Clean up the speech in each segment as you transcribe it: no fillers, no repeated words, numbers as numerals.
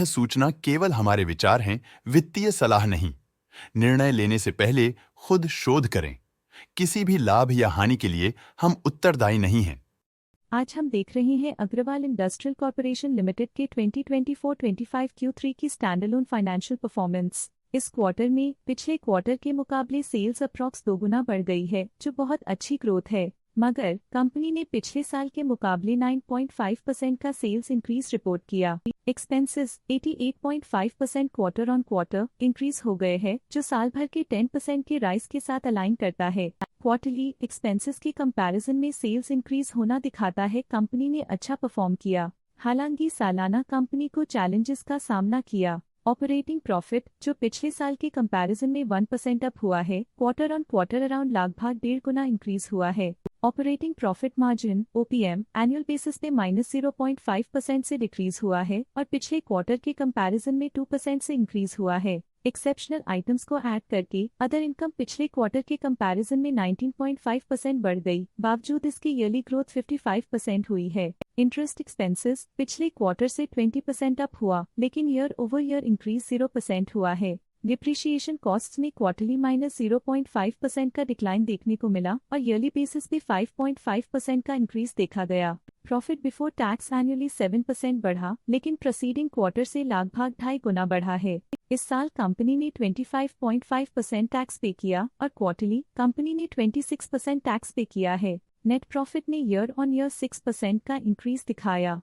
सूचना केवल हमारे विचार हैं, वित्तीय सलाह नहीं। निर्णय लेने से पहले खुद शोध करें। किसी भी लाभ या हानि के लिए हम उत्तरदायी नहीं हैं। आज हम देख रहे हैं अग्रवाल इंडस्ट्रियल कॉर्पोरेशन लिमिटेड के 2024-25 Q3 की स्टैंडअलोन फाइनेंशियल परफॉर्मेंस। इस क्वार्टर में पिछले क्वार्टर के मुकाबले सेल्स अप्रॉक्स 2 गुना बढ़ गई है, जो बहुत अच्छी ग्रोथ है। मगर कंपनी ने पिछले साल के मुकाबले 9.5% का सेल्स इंक्रीज रिपोर्ट किया। Expenses 88.5% quarter on quarter increase हो गए हैं, जो साल भर के 10% के राइज के साथ अलाइन करता है। क्वार्टरली एक्सपेंसेस के कंपैरिजन में सेल्स इंक्रीज होना दिखाता है कंपनी ने अच्छा परफॉर्म किया। हालांकि सालाना कंपनी को चैलेंजेस का सामना किया। ऑपरेटिंग प्रॉफिट, जो पिछले साल के कंपैरिजन में 1% अप हुआ है, क्वार्टर ऑन क्वार्टर अराउंड लगभग 1.5 गुना इंक्रीज हुआ है। Operating profit margin OPM annual basis पे -0.5% से डिक्रीज हुआ है और पिछले क्वार्टर के कंपैरिजन में 2% से इंक्रीज हुआ है। एक्सेप्शनल आइटम्स को ऐड करके अदर इनकम पिछले क्वार्टर के कंपैरिजन में 19.5% बढ़ गई, बावजूद इसकी ईयरली ग्रोथ 55% हुई है। इंटरेस्ट एक्सपेंसेस पिछले क्वार्टर से 20% अप हुआ, लेकिन ईयर ओवर ईयर इंक्रीज 0% हुआ है। डिप्रिशिएशन कॉस्ट्स में क्वार्टरली -0.5% का डिक्लाइन देखने को मिला और ईयरली बेसिस पे 5.5% का इंक्रीज देखा गया। प्रॉफिट बिफोर टैक्स एनुअली 7% बढ़ा, लेकिन प्रीसीडिंग क्वार्टर से लगभग 2.5 गुना बढ़ा है। इस साल कंपनी ने 25.5% टैक्स पे किया और क्वार्टरली कंपनी ने 26% टैक्स पे किया है। नेट प्रॉफिट ने ईयर ऑन ईयर 6% का इंक्रीज दिखाया,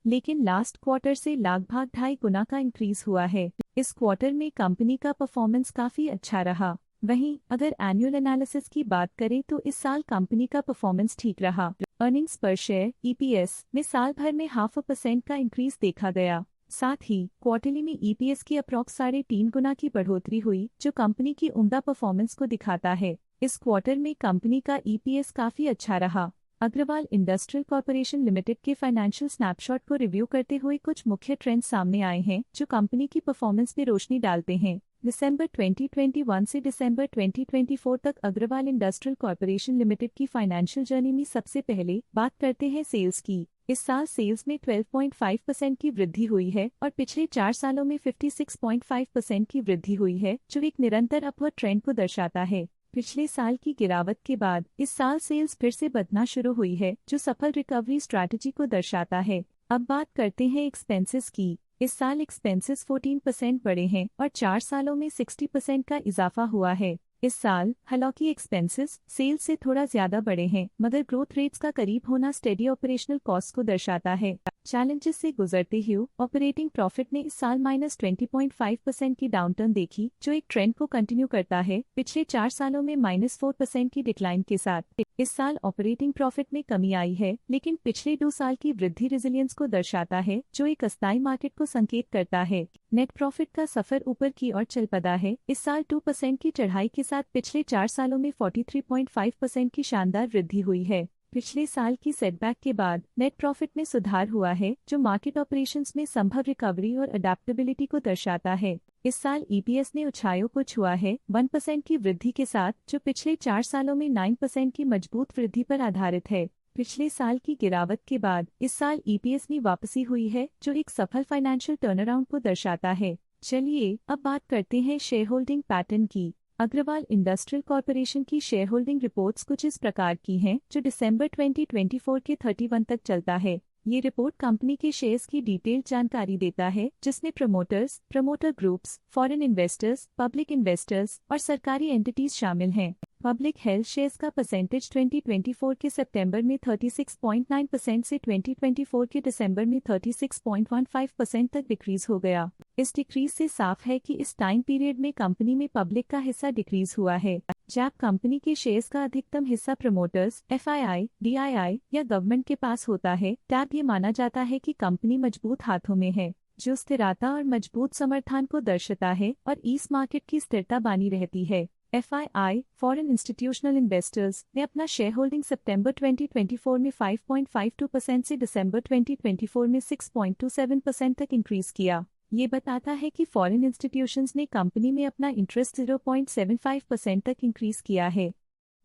लेकिन लास्ट क्वार्टर से लगभग 2.5 गुना का इंक्रीज हुआ है। इस क्वार्टर में कंपनी का परफॉर्मेंस काफी अच्छा रहा। वहीं अगर एनुअल एनालिसिस की बात करें तो इस साल कंपनी का परफॉर्मेंस ठीक रहा। अर्निंग्स पर शेयर EPS में साल भर में 0.5% का इंक्रीज देखा गया। साथ ही क्वार्टरली में EPS की अप्रॉक्स 3.5 गुना की बढ़ोतरी हुई, जो कंपनी की उम्दा परफॉर्मेंस को दिखाता है। इस क्वार्टर में कंपनी का EPS काफी अच्छा रहा। अग्रवाल इंडस्ट्रियल कॉर्पोरेशन लिमिटेड के फाइनेंशियल स्नैपशॉट को रिव्यू करते हुए कुछ मुख्य ट्रेंड्स सामने आए हैं, जो कंपनी की परफॉर्मेंस में रोशनी डालते हैं। दिसंबर 2021 से दिसंबर 2024 तक अग्रवाल इंडस्ट्रियल कॉर्पोरेशन लिमिटेड की फाइनेंशियल जर्नी में सबसे पहले बात करते हैं सेल्स की। इस साल सेल्स में 12.5% की वृद्धि हुई है और पिछले 4 सालों में 56.5% की वृद्धि हुई है, जो एक निरंतर अपवर्ड ट्रेंड को दर्शाता है। पिछले साल की गिरावट के बाद इस साल सेल्स फिर से बढ़ना शुरू हुई है, जो सफल रिकवरी स्ट्रैटेजी को दर्शाता है। अब बात करते हैं एक्सपेंसेस की। इस साल एक्सपेंसेस 14% बढ़े हैं और 4 सालों में 60% का इजाफा हुआ है। इस साल हालांकि एक्सपेंसेस सेल्स से थोड़ा ज्यादा बढ़े हैं, मगर ग्रोथ रेट्स का करीब होना स्टेडी ऑपरेशनल कॉस्ट को दर्शाता है। चैलेंजेस से गुजरते हुए ऑपरेटिंग प्रॉफिट ने इस साल -20.5% की डाउनटर्न देखी, जो एक ट्रेंड को कंटिन्यू करता है पिछले 4 सालों में -4% की डिक्लाइन के साथ। इस साल ऑपरेटिंग प्रॉफिट में कमी आई है, लेकिन पिछले 2 साल की वृद्धि रेजिलियंस को दर्शाता है, जो एक अस्थायी मार्केट को संकेत करता है। नेट प्रॉफिट का सफर ऊपर की ओर चल पड़ा है। इस साल 2% की चढ़ाई के साथ पिछले 4 सालों में 43.5% की शानदार वृद्धि हुई है। पिछले साल की सेटबैक के बाद नेट प्रॉफिट में सुधार हुआ है, जो मार्केट ऑपरेशंस में संभव रिकवरी और अडेप्टेबिलिटी को दर्शाता है। इस साल EPS ने ऊंचाइयों को छुआ है 1% की वृद्धि के साथ, जो पिछले 4 सालों में 9% की मजबूत वृद्धि पर आधारित है। पिछले साल की गिरावट के बाद इस साल EPS में वापसी हुई है, जो एक सफल फाइनेंशियल टर्नअराउंड को दर्शाता है। चलिए अब बात करते हैं शेयर होल्डिंग पैटर्न की। अग्रवाल इंडस्ट्रियल कॉर्पोरेशन की शेयर होल्डिंग रिपोर्ट्स कुछ इस प्रकार की हैं, जो दिसंबर 2024 के 31 तक चलता है। ये रिपोर्ट कंपनी के शेयर्स की डिटेल्ड जानकारी देता है, जिसमें promoters, promoter groups, foreign investors, public investors और सरकारी एंटिटीज शामिल हैं। पब्लिक हेल्थ शेयर्स का परसेंटेज 2024 के सितंबर में 36.9% से 2024 के दिसंबर में 36.15% तक डिक्रीज हो गया। इस डिक्रीज से साफ है कि इस टाइम पीरियड में कंपनी में पब्लिक का हिस्सा डिक्रीज हुआ है। जब कंपनी के शेयर्स का अधिकतम हिस्सा प्रमोटर्स, FII, DII या गवर्नमेंट के पास होता है, तब ये माना जाता है कि कंपनी मजबूत हाथों में है, जो स्थिरता और मजबूत समर्थन को दर्शाता है और इस मार्केट की स्थिरता बनी रहती है। FII, फॉरेन इंस्टीट्यूशनल इन्वेस्टर्स, ने अपना शेयर होल्डिंग सितंबर 2024 में 5.52% से दिसंबर 2024 में 6.27% तक इंक्रीज किया। ये बताता है कि फॉरेन इंस्टीट्यूशंस ने कंपनी में अपना इंटरेस्ट 0.75% तक इंक्रीज किया है।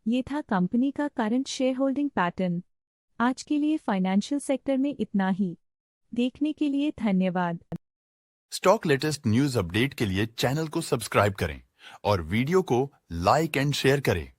ये था कंपनी का करंट शेयर होल्डिंग पैटर्न। आज के लिए फाइनेंशियल सेक्टर में इतना ही। देखने के लिए धन्यवाद। स्टॉक लेटेस्ट न्यूज अपडेट के लिए चैनल को सब्सक्राइब करें और वीडियो को लाइक एंड शेयर करें।